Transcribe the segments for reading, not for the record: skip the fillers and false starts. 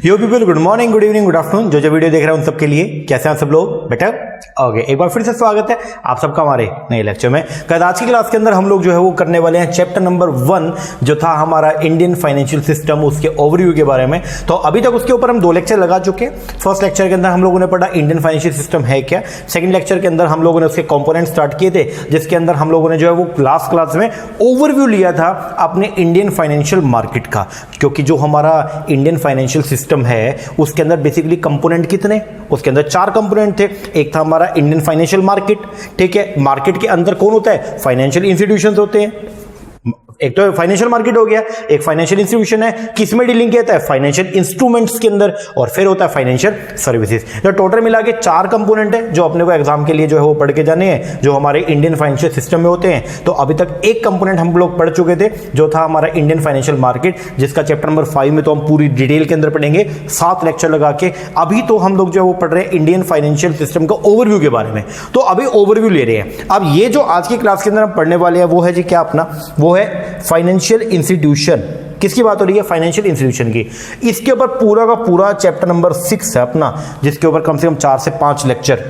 यो people, good morning, good evening, good afternoon. जो video देख रहे हैं उन सबके लिए कैसे हैं सब लोग? बेटर ओके, एक बार फिर से स्वागत है आप सबका हमारे नए लेक्चर में। कल आज की क्लास के अंदर हम लोग जो है वो करने वाले हैं चैप्टर नंबर 1 जो था हमारा इंडियन फाइनेंशियल सिस्टम, उसके ओवरव्यू के बारे में। तो अभी तक उसके ऊपर हम 2 लेक्चर लगा चुके हैं। फर्स्ट लेक्चर के अंदर हम लोगों ने पढ़ा इंडियन फाइनेंशियल सिस्टम है क्या। सेकंड लेक्चर के अंदर हम लोगों ने उसके कंपोनेंट स्टार्ट किए थे, जिसके अंदर हम लोगों ने जो है वो लास्ट क्लास में ओवरव्यू लिया था अपने इंडियन फाइनेंशियल मार्केट का। क्योंकि जो हमारा इंडियन फाइनेंशियल सिस्टम है उसके अंदर बेसिकली कंपोनेंट कितने, उसके अंदर 4 कंपोनेंट थे। एक था हमारा इंडियन फाइनेंशियल मार्केट, ठीक है। मार्केट के अंदर कौन होता है? फाइनेंशियल इंस्टीट्यूशंस होते हैं। एक तो फाइनेंशियल मार्केट हो गया, एक फाइनेंशियल इंस्टीट्यूशन है। किसमें डीलिंग किया है? फाइनेंशियल इंस्ट्रूमेंट्स के अंदर, और फिर होता है फाइनेंशियल सर्विसेज। तो टोटल मिला के 4 कंपोनेंट है जो अपने को एग्जाम के लिए जो है वो पढ़ के जाने हैं, जो हमारे इंडियन फाइनेंशियल सिस्टम में होते हैं। तो अभी तक एक कंपोनेंट हम लोग पढ़ चुके थे जो था हमारा इंडियन फाइनेंशियल मार्केट, जिसका चैप्टर नंबर 5 में तो हम पूरी डिटेल के अंदर पढ़ेंगे 7 लेक्चर लगा के। अभी तो हम लोग जो है वो पढ़ रहे हैं इंडियन फाइनेंशियल सिस्टम का ओवरव्यू के बारे में। तो अभी ओवरव्यू ले रहे हैं। अब ये जो आज की क्लास के अंदर हम पढ़ने वाले हैं वो है जी क्या अपना, वो है फाइनेंशियल इंस्टीट्यूशन। किसकी बात हो रही है? फाइनेंशियल इंस्टीट्यूशन की। इसके ऊपर पूरा का पूरा चैप्टर नंबर 6 है अपना, जिसके ऊपर कम से कम 4 से 5 लेक्चर,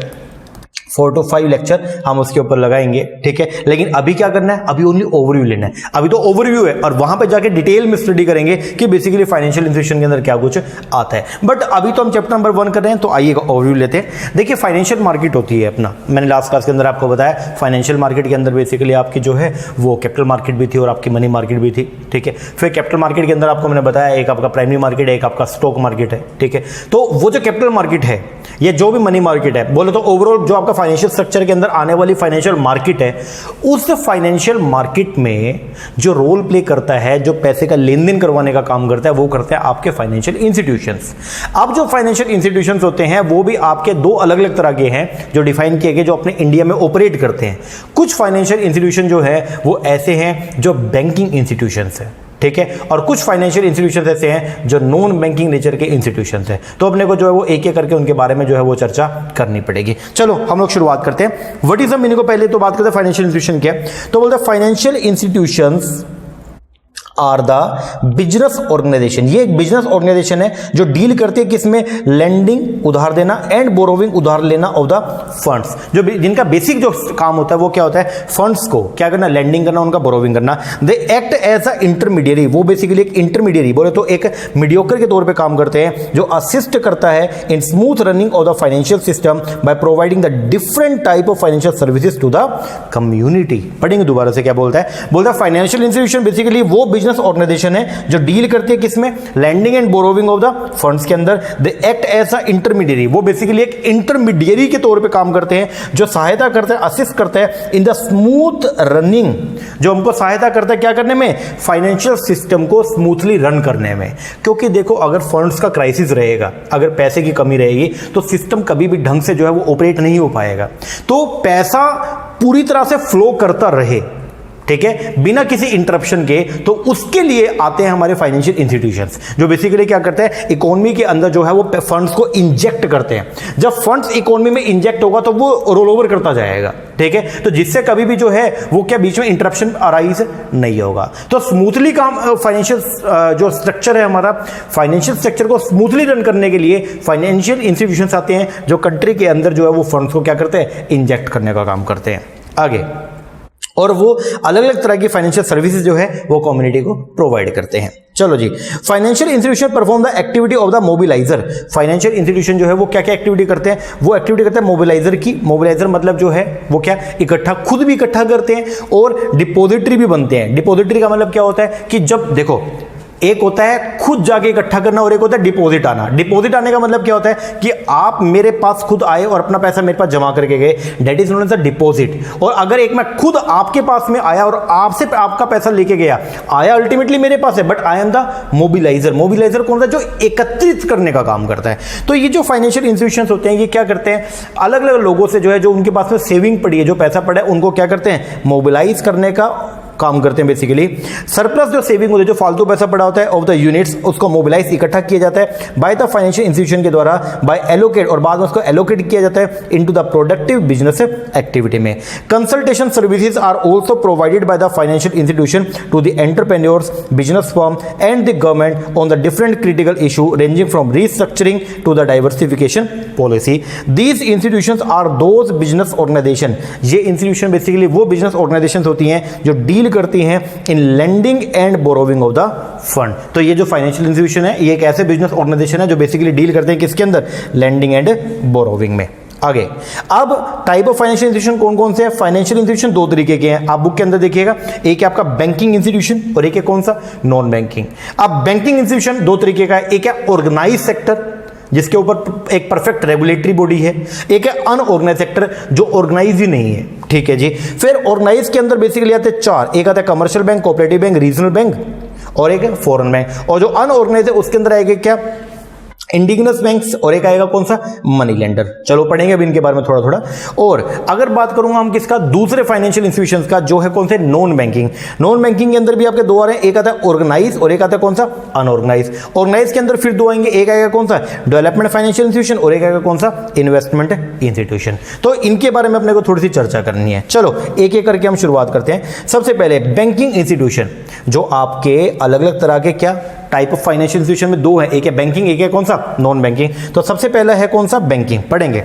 4 to 5 लेक्चर हम उसके ऊपर लगाएंगे, ठीक है। लेकिन अभी क्या करना है? अभी ओनली ओवरव्यू लेना है। अभी तो ओवरव्यू है और वहां पे जाके डिटेल में स्टडी करेंगे कि बेसिकली फाइनेंशियल इंस्टीट्यूशन के अंदर क्या कुछ आता है। बट अभी तो हम चैप्टर नंबर 1 कर रहे हैं, तो आइए ओवरव्यू लेते हैं। देखिए, फाइनेंशियल मार्केट होती है अपना, मैंने लास्ट क्लास के अंदर आपको बताया, फाइनेंशियल मार्केट के अंदर बेसिकली आपकी जो है वो कैपिटल मार्केट भी थी और आपकी मनी मार्केट भी थी, ठीक है। फिर कैपिटल मार्केट के अंदर आपको मैंने बताया एक आपका प्राइमरी मार्केट है, एक आपका स्टॉक मार्केट है, ठीक है। तो वो जो कैपिटल मार्केट है या जो भी मनी मार्केट है, बोले तो ओवरऑल जो आपका फाइनेंशियल स्ट्रक्चर के अंदर आने वाली फाइनेंशियल मार्केट है, उस फाइनेंशियल मार्केट में जो रोल प्ले करता है, जो पैसे का लेन देन करवाने का काम करता है, वो करते हैं आपके फाइनेंशियल इंस्टीट्यूशंस। अब जो फाइनेंशियल इंस्टीट्यूशंस होते हैं वो भी आपके 2 अलग अलग तरह के हैं जो डिफाइन किए गए, जो अपने इंडिया में ऑपरेट करते हैं। कुछ फाइनेंशियल इंस्टीट्यूशन जो है वो ऐसे हैं जो बैंकिंग इंस्टीट्यूशंस है, ठीक है, और कुछ फाइनेंशियल इंस्टीट्यूशंस ऐसे हैं जो नॉन बैंकिंग नेचर के इंस्टीट्यूशंस हैं। तो अपने को जो है वो एक एक करके उनके बारे में जो है वो चर्चा करनी पड़ेगी। चलो हम लोग शुरुआत करते हैं। व्हाट इज द मीनिंग को पहले तो बात करते हैं फाइनेंशियल इंस्टीट्यूशन क्या। तो बोलते हैं financial institutions are the business organisation. ये एक बिजनेस ऑर्गेनाइजेशन है जो डील करती है किसमें? लेंडिंग, उधार देना, एंड बोरोविंग, उधार लेना ऑफ द फंड्स। जो जिनका बेसिक जो काम होता है वो क्या होता है? फंड्स को क्या करना? लेंडिंग करना, उनका बोरोविंग करना। They act as a intermediary. वो बेसिकली एक इंटरमीडियरी, बोले तो एक मीडियोकर के तौर पे काम करते हैं, जो असिस्ट करता है in smooth running of the financial system by providing the different type of financial services to the community. पढ़ेंगे दोबारा से क्या बोलता है। बोलता है फाइनेंशियल इंस्टीट्यूशन बेसिकली वो बिजनेस ऑर्गेनाइजेशन है जो डील करती है किसमें? Lending and borrowing of the funds के अंदर। They act as a intermediary. वो बेसिकली एक इंटरमीडियरी के तौर पे काम करते हैं, जो सहायता करते हैं, असिस्ट करते हैं इन द स्मूथ रनिंग, जो हमको सहायता करता है क्या करने में? फाइनेंशियल सिस्टम को स्मूथली रन करने में। क्योंकि देखो, अगर फंड्स का क्राइसिस रहेगा, अगर पैसे की कमी रहेगी, तो सिस्टम कभी भी ढंग से जो है वो ऑपरेट नहीं हो पाएगा। तो पैसा पूरी तरह से फ्लो करता रहे, ठीक है, बिना किसी इंटरप्शन के, तो उसके लिए आते हैं हमारे फाइनेंशियल इंस्टीट्यूशंस, जो बेसिकली क्या करते हैं? इकोनॉमी के अंदर जो है वो फंड्स को इंजेक्ट करते हैं। जब फंड्स इकोनॉमी में इंजेक्ट होगा तो वो रोल ओवर करता जाएगा, ठीक है। तो जिससे कभी भी जो है वो क्या बीच में इंटरप्शन अराइज नहीं होगा। तो स्मूथली काम फाइनेंशियल जो स्ट्रक्चर है हमारा, फाइनेंशियल स्ट्रक्चर को स्मूथली रन करने के लिए फाइनेंशियल इंस्टीट्यूशंस आते हैं, जो कंट्री के अंदर जो है वो फंड्स को क्या करते हैं? इंजेक्ट करने का काम करते हैं। आगे, और वो अलग अलग तरह की फाइनेंशियल सर्विसेज जो है वो कम्युनिटी को प्रोवाइड करते हैं। चलो जी, financial institution perform the activity of the mobiliser. Financial institution जो है वो क्या क्या एक्टिविटी करते हैं? वो एक्टिविटी करते हैं मोबिलाइजर की। मोबिलाइजर मतलब जो है वो क्या? इकट्ठा, खुद भी इकट्ठा करते हैं और डिपोजिटरी भी बनते हैं। डिपोजिटरी का मतलब क्या होता है कि जब देखो, एक होता है खुद जाके इकट्ठा करना और एक होता है डिपॉजिट आना। डिपॉजिट आने का मतलब क्या होता है कि आप मेरे पास खुद आए और अपना पैसा मेरे पास जमा करके गए, that is known as a deposit. और अगर एक मैं खुद आपके पास में आया और आपसे आपका पैसा लेके गया, आया अल्टीमेटली मेरे पास है, but I am the mobiliser. Mobiliser कौन सा? जो एकत्रित करने का काम करता है। तो ये जो फाइनेंशियल इंस्टीट्यूशंस होते हैं ये क्या करते हैं? अलग अलग लोगों से जो है, जो उनके पास में सेविंग पड़ी है, जो पैसा पड़ा है, उनको क्या करते हैं? मोबिलाइज करने का काम करते हैं बेसिकली। सरप्लस जो सेविंग होती है, जो फालतू पैसा पड़ा होता है ऑफ द यूनिट्स, उसको मोबिलाइज इकट्ठा किया जाता है बाय द फाइनेंशियल इंस्टीट्यूशन के द्वारा, बाय एलोकेट, और बाद में उसको एलोकेट किया जाता है into the productive business activity में। Consultation services are also provided by the financial institution to the entrepreneurs, business firm and the government on the different critical issue ranging from restructuring to the diversification policy. These institutions are those business organisation, ये institution basically वो business organisations होती हैं जो deal करती हैं in lending and borrowing of the fund. तो ये जो फाइनेंशियल इंस्टीट्यूशन है, ये एक ऐसे बिजनेस ऑर्गेनाइजेशन है जो बेसिकली डील करते हैं किसके अंदर, लेंडिंग एंड बोरोविंग में। आगे अब टाइप ऑफ फाइनेंशियल इंस्टीट्यूशन कौन कौन से हैं? फाइनेंशियल इंस्टीट्यूशन दो तरीके के हैं, आप बुक के अंदर देखिएगा, एक है आपका बैंकिंग इंस्टीट्यूशन और एक है कौन सा, नॉन बैंकिंग। अब बैंकिंग इंस्टीट्यूशन दो तरीके का है, एक है ऑर्गेनाइज सेक्टर जिसके ऊपर एक परफेक्ट रेगुलेटरी बॉडी है, एक है अनऑर्गेनाइज सेक्टर जो ऑर्गेनाइज ही नहीं है, ठीक है जी। फिर ऑर्गेनाइज के अंदर बेसिकली आते हैं चार, एक आता है commercial bank, cooperative bank, regional bank और एक है फॉरेन बैंक। और जो अनऑर्गेनाइज है उसके अंदर आएगा क्या, इंडिजिनस बैंक्स, और एक आएगा कौन सा, मनी लेंडर। चलो पढ़ेंगे अभी इनके बारे में थोड़ा थोड़ा। और अगर बात करूंगा हम किसका, दूसरे फाइनेंशियल इंस्टीट्यूशंस का, जो है कौन से, नॉन बैंकिंग। नॉन बैंकिंग के अंदर भी आपके दो आ रहे हैं, एक आता है ऑर्गेनाइज और एक आता है कौन सा, अनऑर्गेनाइज। ऑर्गेनाइज के अंदर फिर दो आएंगे, एक आएगा कौन सा, डेवलपमेंट फाइनेंशियल इंस्टीट्यूशन और एक आएगा कौन सा, इन्वेस्टमेंट इंस्टीट्यूशन। तो इनके बारे में अपने को थोड़ी सी चर्चा करनी है। चलो एक एक करके हम शुरुआत करते हैं। सबसे पहले बैंकिंग इंस्टीट्यूशन, जो आपके अलग अलग तरह के क्या टाइप ऑफ फाइनेंशियल इंस्टीट्यूशन में दो है, एक है बैंकिंग, एक है कौन सा, नॉन बैंकिंग। तो सबसे पहला है कौन सा, बैंकिंग, पढ़ेंगे।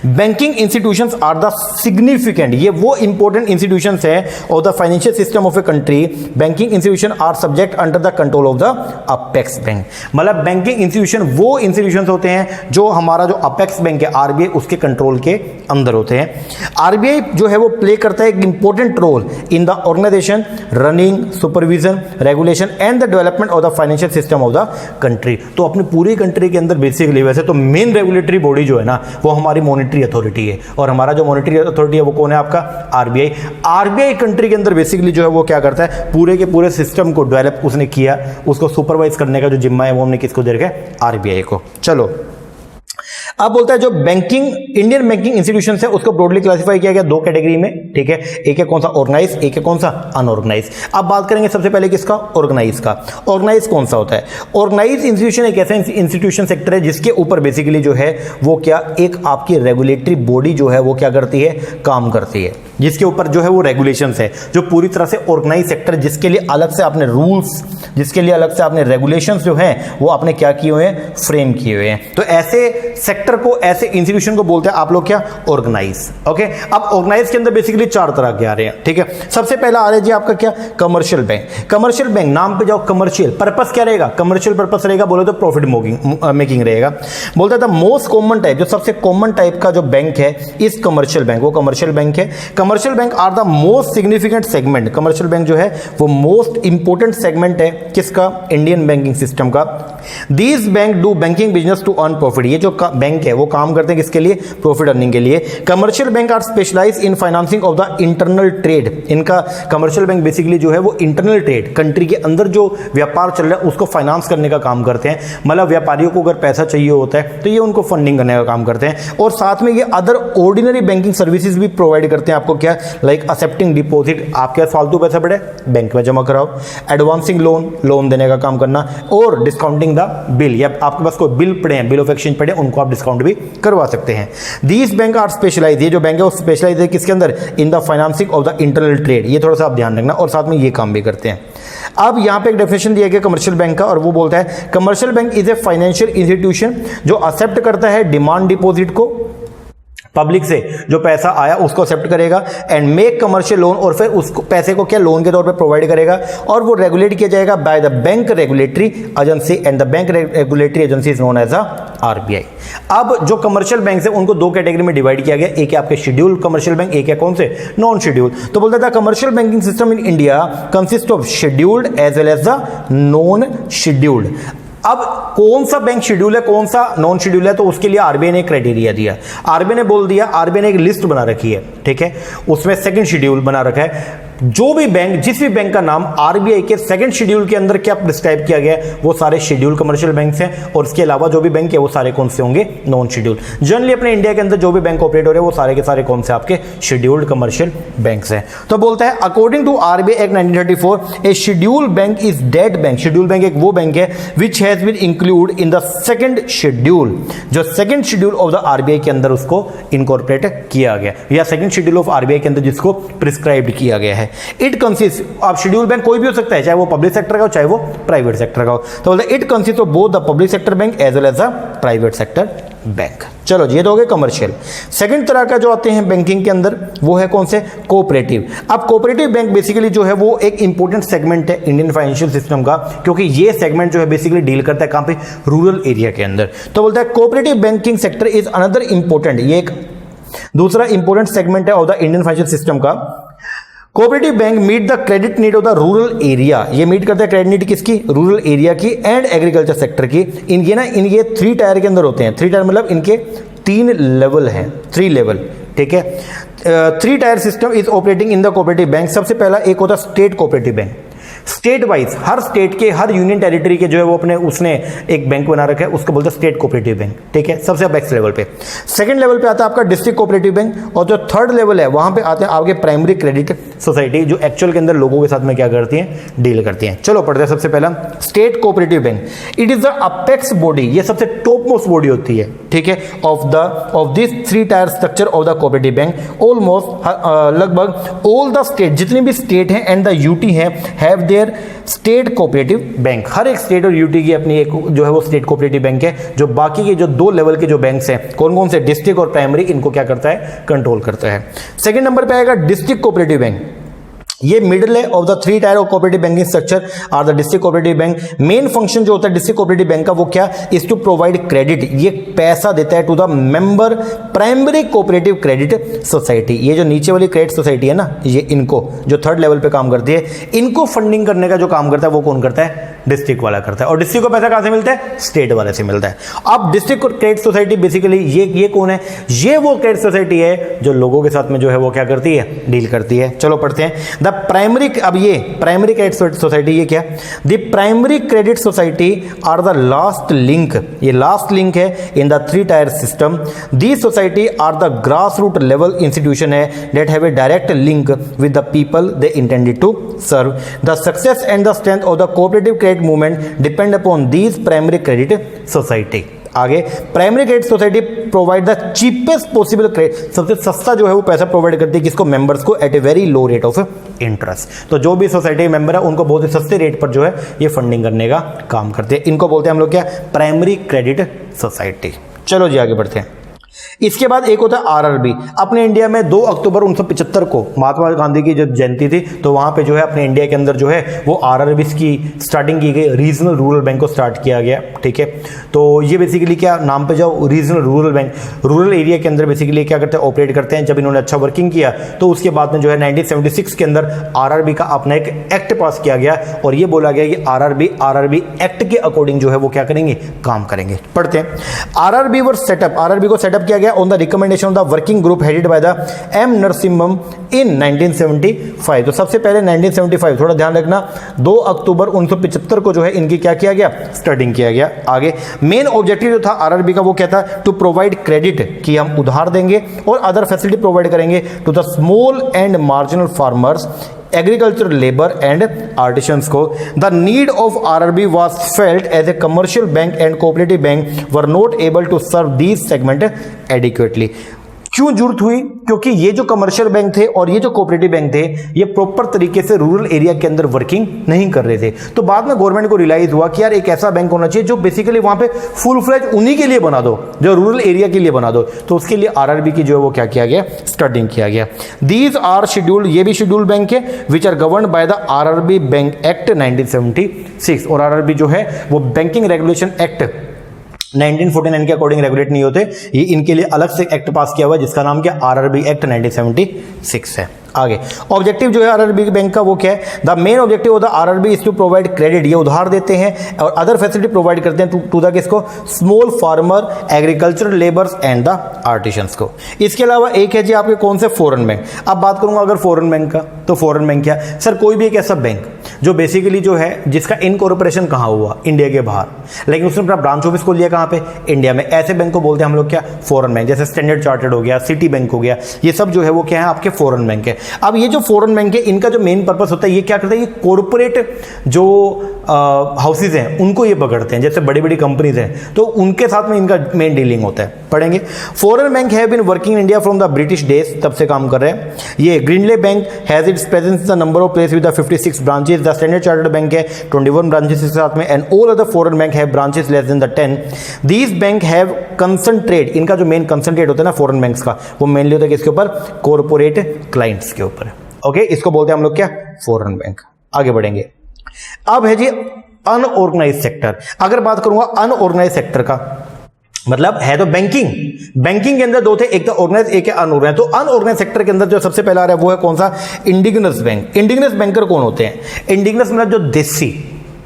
Banking institutions are the significant, ये वो इंपॉर्टेंट इंस्टीट्यूशंस है of the financial system of a country. Banking institution are subject under the control of the apex bank. मतलब बैंकिंग इंस्टीट्यूशन वो इंस्टीट्यूशंस होते हैं जो हमारा जो अपेक्स बैंक है आरबीआई, उसके कंट्रोल के अंदर होते हैं। आरबीआई जो है वो प्ले करता है एक important role in the organisation, running, supervision, regulation and the development of the financial system of the country. तो अपनी पूरी कंट्री के अंदर बेसिकली वैसे तो मेन रेगुलेटरी बॉडी जो है ना वो हमारी मॉनेटरी अथॉरिटी है, और हमारा जो मॉनेटरी अथॉरिटी है वो कौन है, आपका आरबीआई। आरबीआई कंट्री के अंदर बेसिकली जो है वो क्या करता है, पूरे के पूरे सिस्टम को डेवलप उसने किया, उसको सुपरवाइज करने का जो जिम्मा है वो हमने किसको दे रखा है, आरबीआई को। चलो अब बोलता है जो बैंकिंग इंडियन बैंकिंग इंस्टीट्यूशन है उसको ब्रॉडली क्लासिफाई किया गया दो कैटेगरी में, ठीक है, एक है कौन सा, ऑर्गेनाइज, एक है कौन सा, अनऑर्गेनाइज। अब बात करेंगे सबसे पहले किसका, ऑर्गेनाइज का। ऑर्गेनाइज कौन सा होता है, ऑर्गेनाइज इंस्टीट्यूशन एक ऐसा इंस्टीट्यूशन सेक्टर है जिसके ऊपर बेसिकली जो है वो क्या, एक आपकी रेगुलेटरी बॉडी जो है वो क्या करती है, काम करती है, जिसके ऊपर जो है वो रेगुलेशंस है, जो पूरी तरह से ऑर्गेनाइज सेक्टर, जिसके लिए अलग से आपने रूल्स, जिसके लिए अलग से आपने रेगुलेशंस जो हैं वो आपने क्या किए हुए हैं, फ्रेम किए हुए हैं। तो ऐसे सेक्टर को, ऐसे इंस्टीट्यूशन को बोलते हैं आप लोग क्या, ऑर्गेनाइज। ओके, अब ऑर्गेनाइज के अंदर बेसिकली चार तरह के आ रहे हैं, ठीक है। सबसे पहला आ रहा है जी आपका क्या, कमर्शियल बैंक। कमर्शियल बैंक, नाम पे जाओ, कमर्शियल, पर्पस क्या रहेगा, कमर्शियल पर्पस रहेगा, बोले तो प्रॉफिट मेकिंग रहेगा। बोलता था मोस्ट कॉमन टाइप, जो सबसे कॉमन टाइप का जो बैंक है इस कमर्शियल बैंक, वो कमर्शियल बैंक है। Commercial bank are the most significant segment, commercial bank जो है वो मोस्ट इंपोर्टेंट सेगमेंट है किसका, इंडियन बैंकिंग सिस्टम का। These bank do banking business to earn profit, ये जो बैंक है वो काम करते हैं किसके लिए, प्रॉफिट अर्निंग के लिए। Commercial bank are specialise in financing of the internal trade, इनका कमर्शियल बैंक बेसिकली जो है वो इंटरनल ट्रेड, कंट्री के अंदर जो व्यापार चल रहा है उसको फाइनेंस करने का काम करते हैं। मतलब व्यापारियों को अगर पैसा चाहिए होता है तो ये उनको फंडिंग करने का काम करते हैं, और साथ में ये अदर ऑर्डिनरी बैंकिंग सर्विसेज भी प्रोवाइड करते हैं आपको, क्या, लाइक एक्सेप्टिंग डिपॉजिट, आपके पास फालतू पैसा पड़े बैंक में जमा कराओ, एडवांसिंग लोन देने का काम करना, और डिस्काउंटिंग द बिल, या आपके पास कोई बिल पड़े हैं, बिल ऑफ एक्सचेंज पड़े, उनको आप डिस्काउंट भी करवा सकते हैं। दीज बैंक आर स्पेशलाइज, ये जो बैंक है वो स्पेशलाइज है किसके अंदर, in the financing of the internal trade, ये थोड़ा सा आप ध्यान रखना, और साथ में ये काम भी करते हैं। अब यहां पे एक डेफिनेशन दिया गया कमर्शियल बैंक का, और वो बोलता है commercial bank is a financial institution जो एक्सेप्ट करता है डिमांड डिपॉजिट को, पब्लिक से जो पैसा आया उसको एक्सेप्ट करेगा, एंड मेक कमर्शियल लोन, और फिर उसको पैसे को क्या, लोन के तौर पे प्रोवाइड करेगा, और वो रेगुलेट किया जाएगा by the bank regulatory agency, and the bank regulatory agency is known as a RBI. अब जो कमर्शियल बैंक है उनको दो कैटेगरी में डिवाइड किया गया, एक है आपके शेड्यूल कमर्शियल बैंक, एक है कौन से, नॉन शेड्यूल। तो बोलता था commercial banking system in India consist of scheduled as well as the non scheduled. अब कौन सा बैंक शेड्यूल है, कौन सा नॉन शेड्यूल है, तो उसके लिए आरबीआई ने क्राइटेरिया दिया, आरबीआई ने बोल दिया, आरबीआई ने एक लिस्ट बना रखी है, ठीक है, उसमें सेकंड शेड्यूल बना रखा है, जो भी बैंक, जिस भी बैंक का नाम आरबीआई के सेकंड शेड्यूल के अंदर क्या प्रिस्क्राइब किया गया है वो सारे शेड्यूल कमर्शियल बैंक्स हैं, और इसके अलावा जो भी बैंक है वो सारे कौन से होंगे, नॉन शेड्यूल। जनरली अपने इंडिया के अंदर जो भी बैंक ऑपरेट हो रहे हैं वो सारे के सारे कौन से आपके शेड्यूल्ड कमर्शियल बैंक्स हैं। तो बोलता है according to RBI act 1934 a schedule bank is that bank. Schedule bank एक वो बैंक है which has been include in the second schedule, जो second schedule of the RBI के अंदर उसको इनकॉर्पोरेट किया गया, या सेकंड शेड्यूल ऑफ आरबीआई के अंदर जिसको प्रिस्क्राइब्ड किया गया है। इट कंसिस्ट, अब शेड्यूल बैंक कोई भी हो सकता है, चाहे वो पब्लिक सेक्टर का हो चाहे वो प्राइवेट सेक्टर का हो। तो बोलते it consist of both the public sector bank as well as the private sector bank. चलो ये तो हो गए कमर्शियल। सेकंड तरह का जो आते हैं बैंकिंग के अंदर वो है कौन से, कोऑपरेटिव। अब कोऑपरेटिव बैंक बेसिकली जो है वो एक इंपॉर्टेंट सेगमेंट है इंडियन फाइनेंशियल सिस्टम का, क्योंकि ये सेगमेंट जो है बेसिकली डील करता है कहां पे, रूरल एरिया के अंदर। तो बोलता है cooperative banking sector is another important, ये एक दूसरा इंपॉर्टेंट सेगमेंट है of the Indian financial system का। Cooperative bank meet the credit need of the rural area, ये मीट करता है क्रेडिट नीड किसकी, रूरल एरिया की एंड एग्रीकल्चर सेक्टर की। इनके ना इनके 3 टायर के अंदर होते हैं। 3 टायर मतलब इनके 3 लेवल हैं, 3 लेवल, ठीक है। 3 tier system is operating in the cooperative bank. सबसे पहला एक होता है state cooperative bank. State wise हर स्टेट के, हर यूनियन टेरिटरी के जो है वो अपने उसने एक बैंक बना रखा है, उसको बोलते हैं स्टेट कोऑपरेटिव बैंक, ठीक है, सबसे बेस्ट लेवल पे। सेकंड लेवल पे आता है आपका डिस्ट्रिक्ट कोऑपरेटिव बैंक, और जो थर्ड लेवल है वहां पे आते हैं आपके प्राइमरी क्रेडिट सोसाइटी, जो एक्चुअल के अंदर लोगों के साथ में क्या करती हैं, डील करती हैं। चलो पढ़ते हैं सबसे पहला state cooperative bank. It is the apex body, ये सबसे टॉप मोस्ट बॉडी होती है, ठीक है, of this 3 tier structure of the cooperative bank. Almost लगभग ऑल द स्टेट, जितने भी स्टेट हैं एंड द यूटी हैं, have their state cooperative bank. हर एक स्टेट और यूटी की अपनी एक जो है वो स्टेट कोऑपरेटिव बैंक है, जो बाकी के जो 2 लेवल के जो बैंक्स हैं, कौन कौन से, डिस्ट्रिक्ट और प्राइमरी, इनको क्या करता है, कंट्रोल करता है। सेकंड नंबर पे आएगा डिस्ट्रिक्ट कोऑपरेटिव बैंक। ये मिडिल है of the 3 tier of cooperative banking structure are the district cooperative bank. Main function जो होता है डिस्ट्रिक्ट कोऑपरेटिव बैंक का वो क्या, इज टू प्रोवाइड क्रेडिट, ये पैसा देता है to the member primary cooperative credit society. ये जो नीचे वाली क्रेडिट सोसाइटी है ना, ये इनको जो थर्ड लेवल पे काम करती है, इनको फंडिंग करने का जो काम करता है वो कौन करता है, डिस्ट्रिक्ट वाला करता है। और डिस्ट्रिक्ट को पैसा कहां से मिलता है, स्टेट वाले से मिलता है। अब डिस्ट्रिक्ट क्रेडिट सोसाइटी बेसिकली ये कौन है, ये वो क्रेडिट सोसाइटी है जो लोगों के साथ में जो है वो क्या करती है, डील करती है। चलो पढ़ते हैं द प्राइमरी। अब ये प्राइमरी क्रेडिट सोसाइटी, ये क्या, the primary credit society are the last link, ये लास्ट लिंक है in the 3 tier system. These society are the grass root level institution है that have a direct link with the people they intended to serve. The success and the strength of the cooperative credit movement depend upon these primary credit society. आगे primary credit society provide the cheapest possible credit, सबसे सस्ता जो है वो पैसा provide करती है किसको, मेंबर्स को, at a very low rate of interest. तो जो भी सोसाइटी मेंबर है उनको बहुत ही सस्ते रेट पर जो है ये फंडिंग करने का काम करते हैं। इनको बोलते हैं हम लोग क्या, प्राइमरी क्रेडिट सोसाइटी। चलो जी आगे बढ़ते हैं। इसके बाद एक होता है आरआरबी। अपने इंडिया में 2 अक्टूबर 1975 को महात्मा गांधी की जब जयंती थी, तो वहां पे जो है अपने इंडिया के अंदर जो है वो आरआरबी की स्टार्टिंग की गई, रीजनल रूरल बैंक को स्टार्ट किया गया, ठीक है। तो ये बेसिकली क्या, नाम पे जाओ, regional rural bank, rural area के अंदर बेसिकली क्या करते हैं, ऑपरेट करते हैं। जब इन्होंने अच्छा वर्किंग किया तो उसके बाद में जो है 1976 के अंदर आरआरबी का अपना एक एक्ट पास किया गया, और ये बोला गया कि आरआरबी एक्ट के अकॉर्डिंग जो है वो क्या करेंगे, काम करेंगे। पढ़ते हैं। आरआरबी वर सेटअप, आरआरबी को सेटअप किया गया on the recommendation of the working group headed by the M Narasimham in 1975। तो सबसे पहले 1975, थोड़ा ध्यान रखना, 2 अक्टूबर 1975 को जो है इनकी क्या किया गया, स्टार्टिंग किया गया। आगे मेन ऑब्जेक्टिव जो था आरआरबी का वो क्या था, टू प्रोवाइड क्रेडिट, कि हम उधार देंगे और अदर फैसिलिटी प्रोवाइड करेंगे to the small and marginal farmers, agricultural labor and artisans को। The need of RRB was felt as a commercial bank and cooperative bank were not able to serve these segment adequately। क्यों जरूरत हुई, क्योंकि ये जो commercial bank थे और ये जो कोऑपरेटिव बैंक थे ये प्रॉपर तरीके से रूरल एरिया के अंदर वर्किंग नहीं कर रहे थे। तो बाद में गवर्नमेंट को रियलाइज हुआ कि यार एक ऐसा बैंक होना चाहिए जो बेसिकली वहां पे फुल फ्लेज उन्हीं के लिए बना दो, जो रूरल एरिया के लिए बना दो। तो उसके लिए आरआरबी की जो है वो क्या किया गया, स्टार्टिंग किया गया। दीज आर शेड्यूल्ड, ये भी शेड्यूल्ड बैंक है, which are governed by the RRB bank act 1976। और आरआरबी जो है वो बैंकिंग रेगुलेशन एक्ट 1949 के अकॉर्डिंग रेगुलेट नहीं होते, ये इनके लिए अलग से एक्ट पास किया हुआ है जिसका नाम क्या, आरआरबी एक्ट 1976 है। आगे ऑब्जेक्टिव जो है आरआरबी बैंक का वो क्या है, the main objective of the RRB is to provide credit, ये उधार देते हैं और अदर फैसिलिटी प्रोवाइड करते हैं टू द किसको, small farmer, agricultural labours and the artisans को। इसके अलावा एक है जी आपके कौन से, फॉरेन बैंक। अब बात करूंगा अगर फॉरेन बैंक का, तो फॉरेन बैंक क्या सर, कोई भी एक ऐसा बैंक जो बेसिकली जो है जिसका इनकॉर्पोरेशन कहाँ हुआ, इंडिया के बाहर, लेकिन उसने अपना ब्रांच ऑफिस खोल लिया कहाँ पे, इंडिया में, ऐसे बैंक को बोलते हैं हम लोग क्या, फॉरेन बैंक। जैसे स्टैंडर्ड चार्टर्ड हो गया, सिटी बैंक हो गया, ये सब जो है वो क्या है आपके फॉरेन बैंक है। अब ये जो फॉरेन बैंक है इनका जो मेन पर्पस होता है, ये क्या करता है, ये कॉर्पोरेट जो हाउसेज हैं उनको ये पकड़ते हैं, जैसे बड़ी बड़ी कंपनीज हैं तो उनके साथ में इनका मेन डीलिंग होता है। पढ़ेंगे, foreign bank have been working in India from the British days, तब से काम कर रहे हैं। ये Grindlays bank has its presence the number of place with the 56 branches, the Standard Chartered bank है 21 ब्रांचेस के साथ में, and all other foreign bank have branches less than the 10। These bank have concentrate, इनका जो main concentrate होता है ना foreign banks का, वो मेनली होता है किसके ऊपर, कॉर्पोरेट क्लाइंट्स के ऊपर। ओके, इसको बोलते हैं हम लोग क्या, फॉरेन बैंक। आगे बढ़ेंगे, अब है जी अनऑर्गेनाइज सेक्टर। अगर बात करूंगा अनऑर्गेनाइज सेक्टर का, मतलब है तो बैंकिंग के अंदर दो थे, एक तो ऑर्गेनाइज एक है अनऑर्गेनाइज। तो अनऑर्गेनाइज सेक्टर के अंदर जो सबसे पहला आ रहा है वो है कौन सा, इंडिजिनस बैंक। इंडिजिनस बैंकर कौन होते हैं, इंडिजिनस मतलब जो देसी,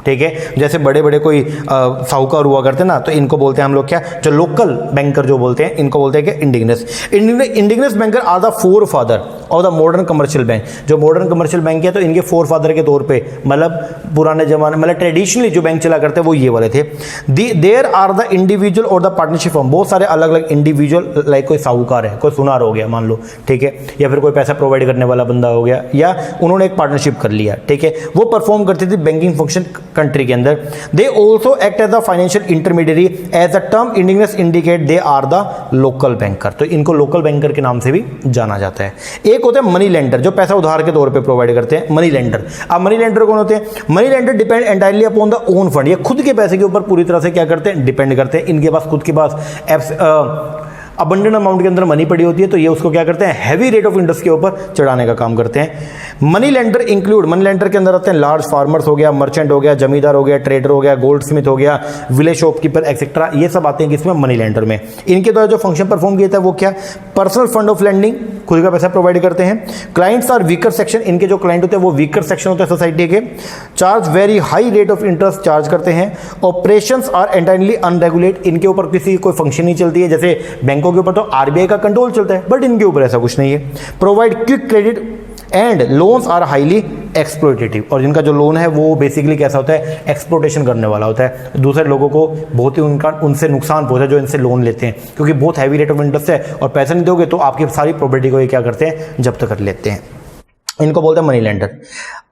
ठीक है, जैसे बड़े बड़े कोई साहूकार हुआ करते हैं ना, तो इनको बोलते हैं हम लोग क्या, जो लोकल बैंकर जो बोलते हैं इनको बोलते हैं क्या, indigenous. Indigenous banker are the forefather of the modern commercial bank. जो मॉडर्न कमर्शियल बैंक है तो इनके फोर फादर के तौर पे, मतलब पुराने जमाने, मतलब ट्रेडिशनली जो बैंक चला करते हैं वो ये वाले थे। देयर आर द इंडिविजुअल और द पार्टनरशिप फर्म, बहुत सारे अलग अलग इंडिविजुअल, लाइक कोई साहूकार है, कोई सुनार हो गया मान लो, ठीक है, या फिर कोई पैसा प्रोवाइड करने वाला बंदा हो गया, या उन्होंने एक पार्टनरशिप कर लिया, ठीक है, वो परफॉर्म करती थी बैंकिंग फंक्शन कंट्री के अंदर। They also act as the financial intermediary, as the term indigenous indicate they are the local banker. तो इनको लोकल बैंकर के नाम से भी जाना जाता है। एक होते हैं मनी लेंडर, जो पैसा उधार के तौर पे प्रोवाइड करते हैं, मनी लेंडर। अब मनी लेंडर कौन होते हैं, money lender depend entirely upon the own fund, ये खुद के पैसे के ऊपर पूरी तरह से क्या करते हैं, डिपेंड करते हैं। इनके पास खुद के पास अबंडेंट अमाउंट के अंदर मनी पड़ी होती है, तो ये उसको क्या करते हैं, हैवी रेट ऑफ इंटरेस्ट के ऊपर चढ़ाने का काम करते हैं। Money lender include, money lender के अंदर आते हैं लार्ज फार्मर्स हो गया, मर्चेंट हो गया, जमींदार हो गया, ट्रेडर हो गया, गोल्ड स्मिथ हो गया, विलेज शॉपकीपर एक्सेट्रा, ये सब आते हैं किसमें, मनी लेंडर में। इनके द्वारा जो फंक्शन परफॉर्म किया था वो क्या, पर्सनल फंड ऑफ लेंडिंग, खुद का पैसा प्रोवाइड करते हैं। क्लाइंट्स आर वीकर सेक्शन, इनके जो क्लाइंट होते हैं वो वीकर सेक्शन होते हैं सोसाइटी के। Charge very high rate of interest charge करते हैं। ऑपरेशंस आर एंटायरली अनरेगुलेट, इनके ऊपर किसी कोई फंक्शन नहीं चलती है, जैसे बैंकों के ऊपर तो आरबीआई का कंट्रोल चलता है, बट इनके ऊपर ऐसा कुछ नहीं है। Provide quick credit and loans are highly exploitative, और जिनका जो लोन है वो बेसिकली कैसा होता है, एक्सप्लोटेशन करने वाला होता है, दूसरे लोगों को बहुत ही उनसे नुकसान पहुंचा जो इनसे लोन लेते हैं, क्योंकि बहुत हैवी रेट ऑफ इंटरेस्ट है और पैसा नहीं दोगे तो आपकी सारी प्रॉपर्टी को ये क्या करते हैं, जब्त कर लेते हैं। इनको बोलते हैं मनी लेंडर।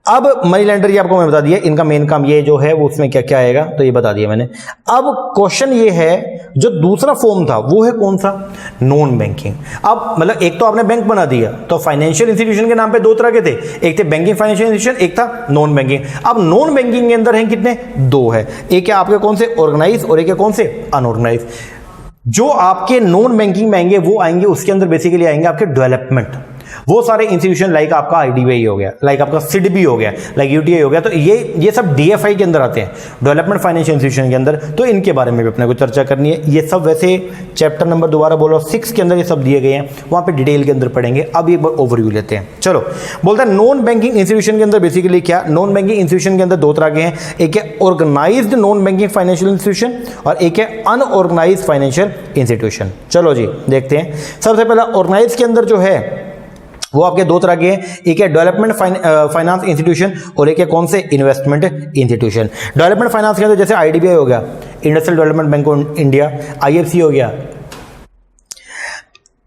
अब मनी लेंडर ये आपको मैं बता दिया, इनका मेन काम ये जो है वो उसमें क्या क्या आएगा, तो ये बता दिया मैंने। अब क्वेश्चन ये है, जो दूसरा फॉर्म था वो है कौन सा, नॉन बैंकिंग। अब मतलब एक तो आपने बैंक बना दिया, तो फाइनेंशियल इंस्टीट्यूशन के नाम पे दो तरह के थे, एक थे बैंकिंग फाइनेंशियल इंस्टीट्यूशन, एक था नॉन बैंकिंग। अब नॉन बैंकिंग के अंदर है कितने, दो है, एक है आपके कौन से, ऑर्गेनाइज, और एक है कौन से, अनऑर्गेनाइज। जो आपके नॉन बैंकिंग में आएंगे वो आएंगे, उसके अंदर बेसिकली आएंगे आपके डेवलपमेंट, वो सारे इंस्टीट्यूशन लाइक आपका आईडीबीआई हो गया, लाइक आपका सिडबी हो गया, लाइक यूटीआई हो गया, तो ये सब डीएफआई के अंदर आते हैं, डेवलपमेंट फाइनेंशियल इंस्टीट्यूशन के अंदर। तो इनके बारे में भी अपने को चर्चा करनी है। ये सब वैसे चैप्टर नंबर दोबारा बोलो 6 के अंदर ये सब दिए गए हैं, वहां पे डिटेल के अंदर पढ़ेंगे। अब एक बार ओवरव्यू लेते हैं। चलो, बोलते हैं नॉन बैंकिंग इंस्टीट्यूशन के अंदर बेसिकली क्या, नॉन बैंकिंग इंस्टीट्यूशन के अंदर दो तरह के हैं, एक है organised non banking financial institution और एक है अनऑर्गेनाइज्ड फाइनेंशियल इंस्टीट्यूशन। चलो जी देखते हैं। सबसे पहला ऑर्गेनाइज के अंदर जो है वो आपके दो तरह के हैं, एक है डेवलपमेंट फाइनेंस इंस्टीट्यूशन और एक है कौन से, इन्वेस्टमेंट इंस्टीट्यूशन। डेवलपमेंट फाइनेंस के अंदर जैसे आईडीबीआई हो गया, industrial development bank of India, IFC हो गया,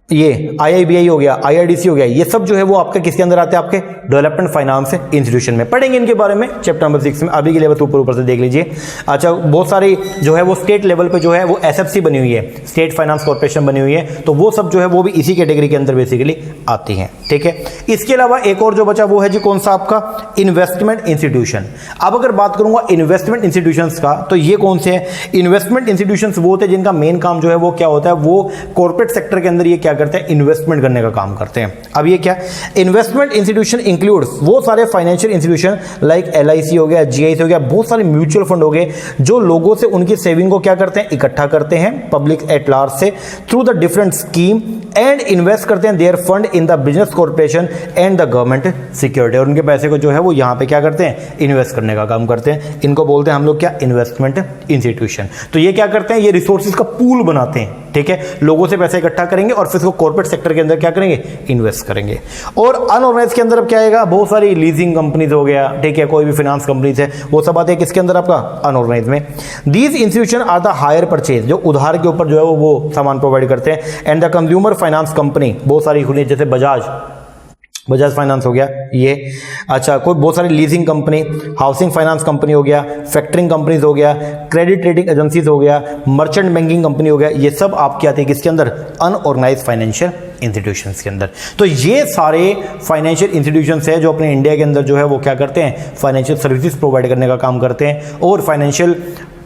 ये आईआईबीआई हो गया, आईआरडीसी हो गया, ये सब जो है वो आपके किसके अंदर आते हैं, आपके डेवलपमेंट फाइनेंस इंस्टीट्यूशन में। पढ़ेंगे इनके बारे में चैप्टर नंबर 6 में। अभी के लिए बस ऊपर से देख लीजिए। अच्छा, बहुत सारी जो है वो स्टेट लेवल पे जो है वो एसएफसी बनी हुई है, स्टेट फाइनेंस कॉर्पोरेशन बनी हुई है, तो वो सब जो है वो भी इसी कैटेगरी के अंदर बेसिकली आती हैं, ठीक है। इसके अलावा एक और जो बचा वो है जी कौन सा, आपका इन्वेस्टमेंट इंस्टीट्यूशन। अब अगर बात करूंगा इन्वेस्टमेंट इंस्टीट्यूशंस का, तो ये कौन से हैं, इन्वेस्टमेंट इंस्टीट्यूशंस वो होते हैं जिनका मेन काम जो है वो क्या होता है, वो कॉर्पोरेट सेक्टर के अंदर ये क्या करते हैं, इन्वेस्टमेंट करने का काम करते हैं। अब ये क्या, इन्वेस्टमेंट इंस्टीट्यूशन इंक्लूड्स वो सारे फाइनेंशियल इंस्टीट्यूशन लाइक LIC हो गया, GIC हो गया, बहुत सारे म्यूचुअल फंड हो गए जो लोगों से उनकी सेविंग को क्या करते हैं, इकट्ठा करते हैं पब्लिक एट लार्ज से through the different scheme and invest करते हैं their fund in the business corporation and the government security, और उनके पैसे को जो है वो यहाँ पे क्या करते हैं, इन्वेस्ट करने का काम करते हैं। इनको बोलते हैं हम लोग क्या, इन्वेस्टमेंट इंस्टीट्यूशन। तो ये क्या करते हैं, ये रिसोर्सेज का पूल बनाते हैं, ठीक है, लोगों से पैसे इकट्ठा करेंगे और फिर इसको कॉर्पोरेट सेक्टर के अंदर क्या करेंगे, इन्वेस्ट करेंगे। और अनऑर्गेनाइज के अंदर अब क्या आएगा, बहुत सारी लीजिंग कंपनीज हो गया, ठीक है, कोई भी फाइनेंस कंपनीज है, वो सब आते हैं किसके अंदर, आपका अनऑर्गेनाइज में। These institution are the hire purchase, जो उधार के ऊपर जो है वो सामान प्रोवाइड करते हैं। And the consumer finance company, बहुत सारी खुली, जैसे बजाज फाइनेंस हो गया ये, अच्छा कोई बहुत सारी leasing company, housing finance company हो गया, फैक्टरिंग कंपनीज हो गया, क्रेडिट रेटिंग एजेंसीज हो गया, मर्चेंट बैंकिंग कंपनी हो गया, ये सब आपके आते हैं किसके अंदर, अनऑर्गेनाइज फाइनेंशियल इंस्टीट्यूशंस के अंदर। तो ये सारे फाइनेंशियल इंस्टीट्यूशंस है जो अपने इंडिया के अंदर जो है वो क्या करते हैं, फाइनेंशियल सर्विसेज प्रोवाइड करने का काम करते हैं और फाइनेंशियल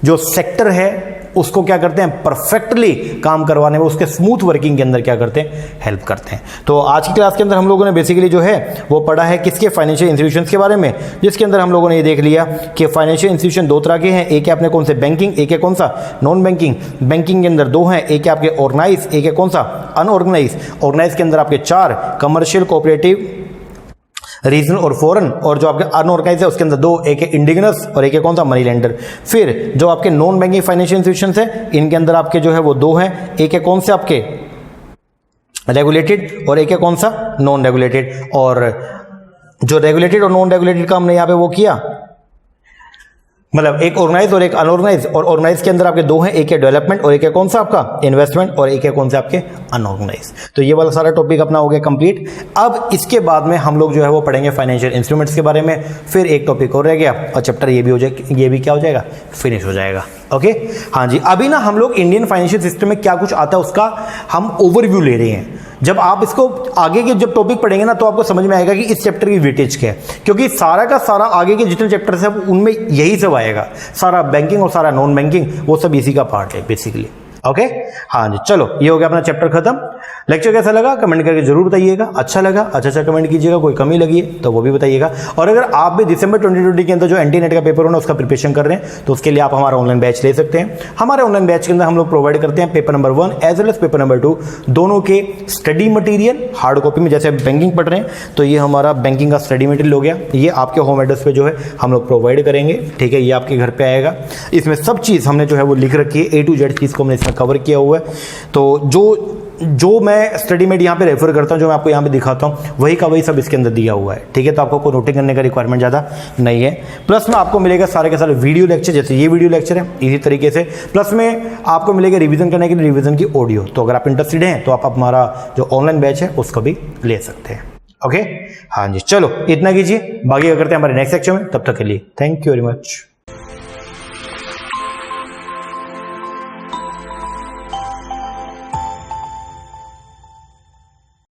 जो सेक्टर है उसको क्या करते हैं, परफेक्टली काम करवाने में, उसके स्मूथ वर्किंग के अंदर क्या करते हैं, हेल्प करते हैं। तो आज की क्लास के अंदर हम लोगों ने बेसिकली जो है वो पढ़ा है किसके, फाइनेंशियल इंस्टीट्यूशंस के बारे में, जिसके अंदर हम लोगों ने ये देख लिया कि फाइनेंशियल इंस्टीट्यूशन दो तरह के हैं, एक है अपने कौन से, बैंकिंग, एक है कौन सा, नॉन बैंकिंग। बैंकिंग के अंदर दो हैं, एक है आपके ऑर्गेनाइज, एक है कौन सा, अनऑर्गेनाइज। ऑर्गेनाइज के अंदर आपके 4, कमर्शियल, कोऑपरेटिव, रीजनल और फॉरेन, और जो आपके अनऑर्गेनाइज है उसके अंदर 2, एक है इंडिजिनस और एक है कौन सा, मनी लेंडर। फिर जो आपके नॉन बैंकिंग फाइनेंशियल इंस्टीट्यूशंस है इनके अंदर आपके जो है वो 2 हैं, एक है कौन से आपके रेगुलेटेड और एक है कौन सा, नॉन रेगुलेटेड। और जो रेगुलेटेड और नॉन रेगुलेटेड का हमने यहाँ पे वो किया, मतलब एक ऑर्गेनाइज और एक अनऑर्गेनाइज, और ऑर्गेनाइज के अंदर आपके 2 हैं, एक है डेवलपमेंट और एक है कौन सा आपका, इन्वेस्टमेंट, और एक है कौन सा आपके, अनऑर्गेनाइज। तो ये वाला सारा टॉपिक अपना हो गया कंप्लीट। अब इसके बाद में हम लोग जो है वो पढ़ेंगे फाइनेंशियल इंस्ट्रूमेंट्स के बारे में, फिर एक टॉपिक और रह गया और चैप्टर ये भी हो जाएगा, ये भी क्या हो जाएगा, फिनिश हो जाएगा। ओके हाँ जी, अभी ना हम लोग इंडियन फाइनेंशियल सिस्टम में क्या कुछ आता है उसका हम ओवरव्यू ले रहे हैं। जब आप इसको आगे के जब टॉपिक पढ़ेंगे ना तो आपको समझ में आएगा कि इस चैप्टर की वेटेज क्या है, क्योंकि सारा का सारा आगे के जितने चैप्टर्स हैं उनमें यही सब आएगा, सारा बैंकिंग और सारा नॉन बैंकिंग वो सब इसी का पार्ट है बेसिकली। ओके हाँ जी, चलो ये हो गया अपना चैप्टर खत्म। लेक्चर कैसा लगा कमेंट करके जरूर बताइएगा, अच्छा लगा अच्छा कमेंट कीजिएगा, कोई कमी लगी है तो वो भी बताइएगा। और अगर आप भी दिसंबर 2020 के अंदर जो एंटी नेट का पेपर होना उसका प्रिपरेशन कर रहे हैं तो उसके लिए आप हमारा ऑनलाइन बैच ले सकते हैं। हमारे ऑनलाइन बैच के अंदर हम लोग प्रोवाइड करते हैं paper number 1 as well as paper number 2 दोनों के स्टडी मटीरियल हार्ड कॉपी में। जैसे बैंकिंग पढ़ रहे हैं तो ये हमारा बैंकिंग का स्टडी मटीरियल हो गया, ये आपके होम एड्रेस पे जो है हम लोग प्रोवाइड करेंगे, ठीक है, ये आपके घर पे आएगा। इसमें सब चीज़ हमने जो है वो लिख रखी है, A to Z चीज़ को हमने इसमें कवर किया हुआ है। तो जो मैं स्टडी मेट यहाँ पे रेफर करता हूँ, जो मैं आपको यहाँ पे दिखाता हूँ वही का वही सब इसके अंदर दिया हुआ है, ठीक है। तो आपको कोई नोटिंग करने का रिक्वायरमेंट ज़्यादा नहीं है। प्लस में आपको मिलेगा सारे के सारे वीडियो लेक्चर, जैसे ये वीडियो लेक्चर है इसी तरीके से। प्लस में आपको मिलेगा रिवीजन करने के लिए रिवीजन की ऑडियो। तो अगर आप इंटरेस्टेड हैं तो आप हमारा जो ऑनलाइन बैच है उसको भी ले सकते हैं। ओके हाँ जी, चलो इतना कीजिए, बाकी करते हैं हमारे नेक्स्ट सेक्शन में। तब तक के लिए थैंक यू वेरी मच।